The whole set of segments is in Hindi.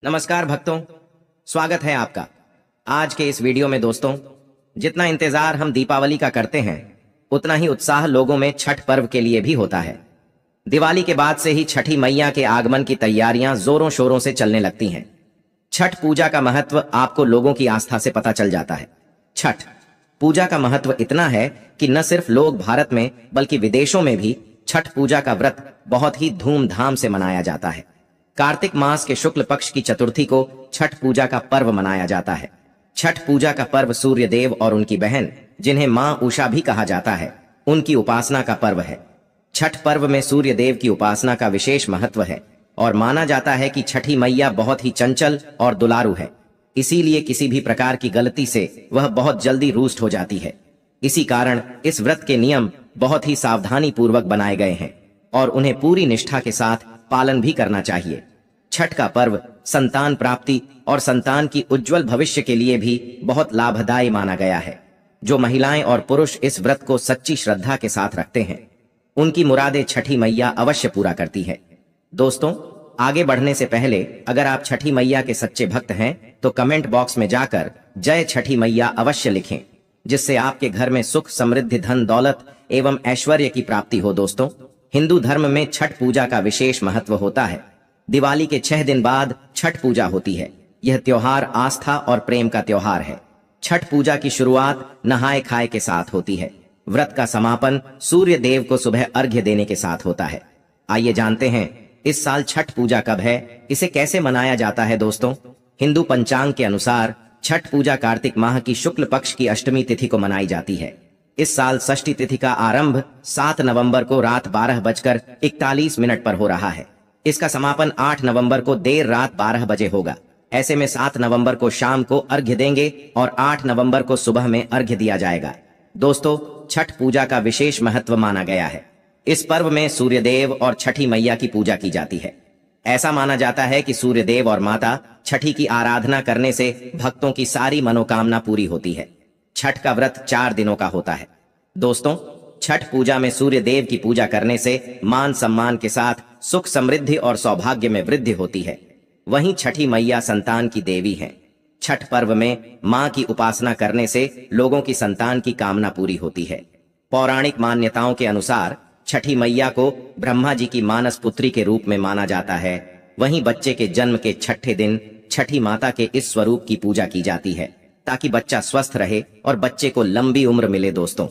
नमस्कार भक्तों, स्वागत है आपका। आज के इस वीडियो में दोस्तों, जितना इंतजार हम दीपावली का करते हैं उतना ही उत्साह लोगों में छठ पर्व के लिए भी होता है। दिवाली के बाद से ही छठी मैया के आगमन की तैयारियां जोरों शोरों से चलने लगती हैं। छठ पूजा का महत्व आपको लोगों की आस्था से पता चल जाता है। छठ पूजा का महत्व इतना है कि न सिर्फ लोग भारत में बल्कि विदेशों में भी छठ पूजा का व्रत बहुत ही धूमधाम से मनाया जाता है। कार्तिक मास के शुक्ल पक्ष की चतुर्थी को छठ पूजा का पर्व मनाया जाता है। छठ पूजा का पर्व सूर्य देव और उनकी बहन, जिन्हें मां उषा भी कहा जाता है, उनकी उपासना का पर्व है। छठ पर्व में सूर्य देव की उपासना का विशेष महत्व है और माना जाता है कि छठी मैया बहुत ही चंचल और दुलारू है, इसीलिए किसी भी प्रकार की गलती से वह बहुत जल्दी रुष्ट हो जाती है। इसी कारण इस व्रत के नियम बहुत ही सावधानी पूर्वक बनाए गए हैं और उन्हें पूरी निष्ठा के साथ पालन भी करना चाहिए। छठ का पर्व संतान प्राप्ति और संतान की उज्जवल भविष्य के लिए भी बहुत लाभदायी माना गया है। जो महिलाएं और पुरुष इस व्रत को सच्ची श्रद्धा के साथ रखते हैं, उनकी मुरादें छठी मैया अवश्य पूरा करती है। दोस्तों, आगे बढ़ने से पहले अगर आप छठी मैया के सच्चे भक्त हैं तो कमेंट बॉक्स में जाकर जय छठी मैया अवश्य लिखें, जिससे आपके घर में सुख, समृद्धि, धन दौलत एवं ऐश्वर्य की प्राप्ति हो। दोस्तों, हिंदू धर्म में छठ पूजा का विशेष महत्व होता है। दिवाली के 6 दिन बाद छठ पूजा होती है। यह त्योहार आस्था और प्रेम का त्योहार है। छठ पूजा की शुरुआत नहाए खाए के साथ होती है। व्रत का समापन सूर्य देव को सुबह अर्घ्य देने के साथ होता है। आइए जानते हैं इस साल छठ पूजा कब है, इसे कैसे मनाया जाता है। दोस्तों, हिंदू पंचांग के अनुसार छठ पूजा कार्तिक माह की शुक्ल पक्ष की अष्टमी तिथि को मनाई जाती है। इस साल षष्ठी तिथि का आरंभ 7 नवंबर को रात 12:41 पर हो रहा है। इसका समापन 8 नवंबर को देर रात 12 बजे होगा। ऐसे में 7 नवंबर को शाम को अर्घ्य देंगे और 8 नवंबर को सुबह में अर्घ्य दिया जाएगा। दोस्तों, छठ पूजा का विशेष महत्व माना गया है। इस पर्व में सूर्य देव और छठी मैया की पूजा की जाती है। ऐसा माना जाता है कि सूर्य देव और माता छठी की आराधना करने से भक्तों की सारी मनोकामना पूरी होती है। छठ का व्रत 4 दिनों का होता है। दोस्तों, छठ पूजा में सूर्य देव की पूजा करने से मान सम्मान के साथ सुख, समृद्धि और सौभाग्य में वृद्धि होती है। वहीं छठी मैया संतान की देवी हैं। छठ पर्व में मां की उपासना करने से लोगों की संतान की कामना पूरी होती है। पौराणिक मान्यताओं के अनुसार छठी मैया को ब्रह्मा जी की मानस पुत्री के रूप में माना जाता है। वहीं बच्चे के जन्म के 6ठे दिन छठी माता के इस स्वरूप की पूजा की जाती है ताकि बच्चा स्वस्थ रहे और बच्चे को लंबी उम्र मिले। दोस्तों,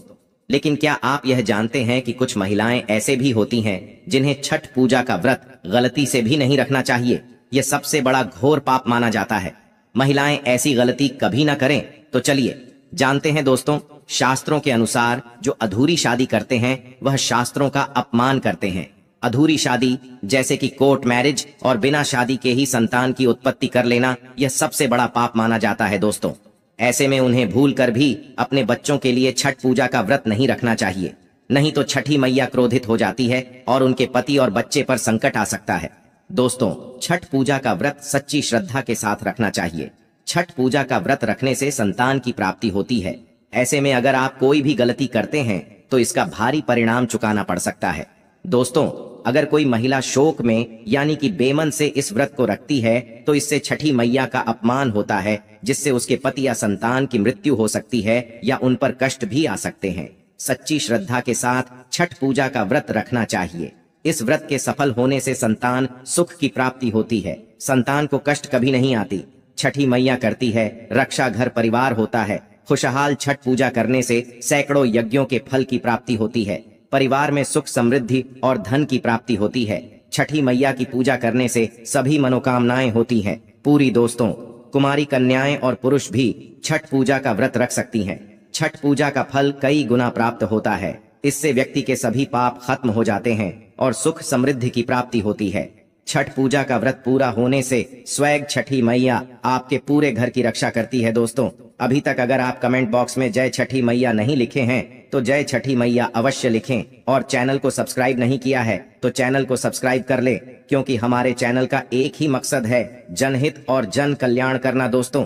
लेकिन क्या आप यह जानते हैं कि कुछ महिलाएं ऐसे भी होती हैं जिन्हें छठ पूजा का व्रत गलती से भी नहीं रखना चाहिए। यह सबसे बड़ा घोर पाप माना जाता है। महिलाएं ऐसी गलती कभी ना करें। तो चलिए जानते हैं। दोस्तों, शास्त्रों के अनुसार जो अधूरी शादी करते हैं वह शास्त्रों का अपमान करते हैं। अधूरी शादी जैसे कि कोर्ट मैरिज और बिना शादी के ही संतान की उत्पत्ति कर लेना, यह सबसे बड़ा पाप माना जाता है। दोस्तों, ऐसे में उन्हें भूल कर भी अपने बच्चों के लिए छठ पूजा का व्रत नहीं रखना चाहिए, नहीं तो छठी मैया क्रोधित हो जाती है और उनके पति और बच्चे पर संकट आ सकता है। दोस्तों, छठ पूजा का व्रत सच्ची श्रद्धा के साथ रखना चाहिए। छठ पूजा का व्रत रखने से संतान की प्राप्ति होती है। ऐसे में अगर आप कोई भी गलती करते हैं तो इसका भारी परिणाम चुकाना पड़ सकता है। दोस्तों, अगर कोई महिला शोक में यानी कि बेमन से इस व्रत को रखती है तो इससे छठी मैया का अपमान होता है, जिससे उसके पति या संतान की मृत्यु हो सकती है या उन पर कष्ट भी आ सकते हैं। सच्ची श्रद्धा के साथ छठ पूजा का व्रत रखना चाहिए। इस व्रत के सफल होने से संतान सुख की प्राप्ति होती है। संतान को कष्ट कभी नहीं आती। छठी मैया करती है रक्षा, घर परिवार होता है खुशहाल। छठ पूजा करने से सैकड़ों यज्ञों के फल की प्राप्ति होती है। परिवार में सुख, समृद्धि और धन की प्राप्ति होती है। छठी मैया की पूजा करने से सभी मनोकामनाएं होती हैं पूरी। दोस्तों, कुमारी कन्याएं और पुरुष भी छठ पूजा का व्रत रख सकती हैं। छठ पूजा का फल कई गुना प्राप्त होता है। इससे व्यक्ति के सभी पाप खत्म हो जाते हैं और सुख, समृद्धि की प्राप्ति होती है। छठ पूजा का व्रत पूरा होने से स्वयं छठी मैया आपके पूरे घर की रक्षा करती है। दोस्तों, अभी तक अगर आप कमेंट बॉक्स में जय छठी मैया नहीं लिखे हैं तो जय छठी मैया अवश्य लिखें और चैनल को सब्सक्राइब नहीं किया है तो चैनल को सब्सक्राइब कर ले, क्योंकि हमारे चैनल का एक ही मकसद है जनहित और जन कल्याण करना। दोस्तों,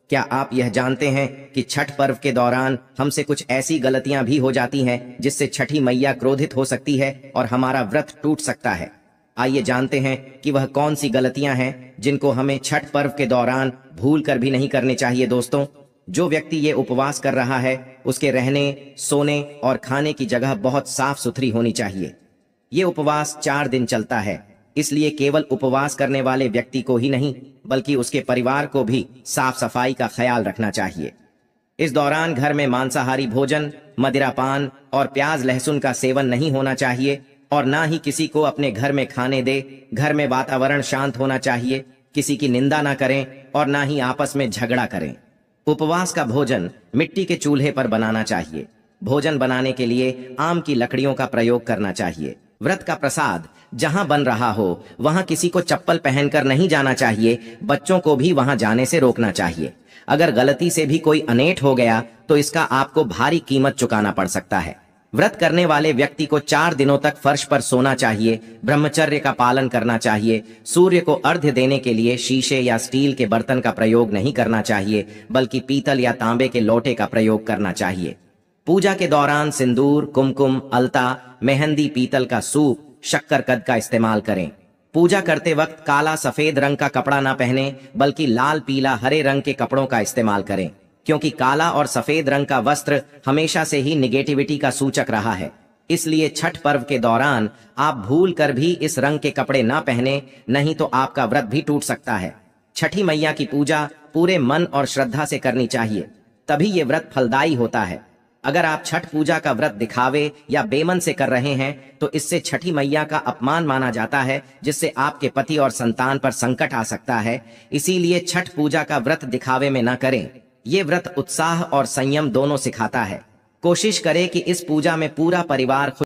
क्या आप यह जानते हैं कि छठ पर्व के दौरान हमसे कुछ ऐसी गलतियां भी हो जाती हैं जिससे छठी मैया क्रोधित हो सकती है और हमारा व्रत टूट सकता है। आइए जानते हैं कि वह कौन सी गलतियां हैं जिनको हमें छठ पर्व के दौरान भूल कर भी नहीं करने चाहिए। दोस्तों, जो व्यक्ति ये उपवास कर रहा है उसके रहने, सोने और खाने की जगह बहुत साफ सुथरी होनी चाहिए। ये उपवास 4 दिन चलता है, इसलिए केवल उपवास करने वाले व्यक्ति को ही नहीं बल्कि उसके परिवार को भी साफ सफाई का ख्याल रखना चाहिए। इस दौरान घर में मांसाहारी भोजन, मदिरापान और प्याज लहसुन का सेवन नहीं होना चाहिए और ना ही किसी को अपने घर में खाने दे। घर में वातावरण शांत होना चाहिए, किसी की निंदा ना करें और ना ही आपस में झगड़ा करें। उपवास का भोजन मिट्टी के चूल्हे पर बनाना चाहिए। भोजन बनाने के लिए आम की लकड़ियों का प्रयोग करना चाहिए। व्रत का प्रसाद जहां बन रहा हो वहां किसी को चप्पल पहनकर नहीं जाना चाहिए। बच्चों को भी वहां जाने से रोकना चाहिए। अगर गलती से भी कोई अनेठ हो गया तो इसका आपको भारी कीमत चुकाना पड़ सकता है। व्रत करने वाले व्यक्ति को 4 दिनों तक फर्श पर सोना चाहिए। ब्रह्मचर्य का पालन करना चाहिए। सूर्य को अर्घ्य देने के लिए शीशे या स्टील के बर्तन का प्रयोग नहीं करना चाहिए बल्कि पीतल या तांबे के लोटे का प्रयोग करना चाहिए। पूजा के दौरान सिंदूर, कुमकुम, अलता, मेहंदी, पीतल का सूप, शक्करकंद का इस्तेमाल करें। पूजा करते वक्त काला सफेद रंग का कपड़ा ना पहने बल्कि लाल, पीला, हरे रंग के कपड़ों का इस्तेमाल करें, क्योंकि काला और सफेद रंग का वस्त्र हमेशा से ही निगेटिविटी का सूचक रहा है। इसलिए छठ पर्व के दौरान आप भूल कर भी इस रंग के कपड़े ना पहने, नहीं तो आपका व्रत भी टूट सकता है। छठी मैया की पूजा पूरे मन और श्रद्धा से करनी चाहिए, तभी ये व्रत फलदायी होता है। अगर आप छठ पूजा का व्रत दिखावे या बेमन से कर रहे हैं तो इससे छठी मैया का अपमान माना जाता है, जिससे आपके पति और संतान पर संकट आ सकता है। इसीलिए छठ पूजा का व्रत दिखावे में न करें। ये व्रत उत्साह और संयम दोनों सिखाता है। कोशिश करें कि इस पूजा में पूरा परिवार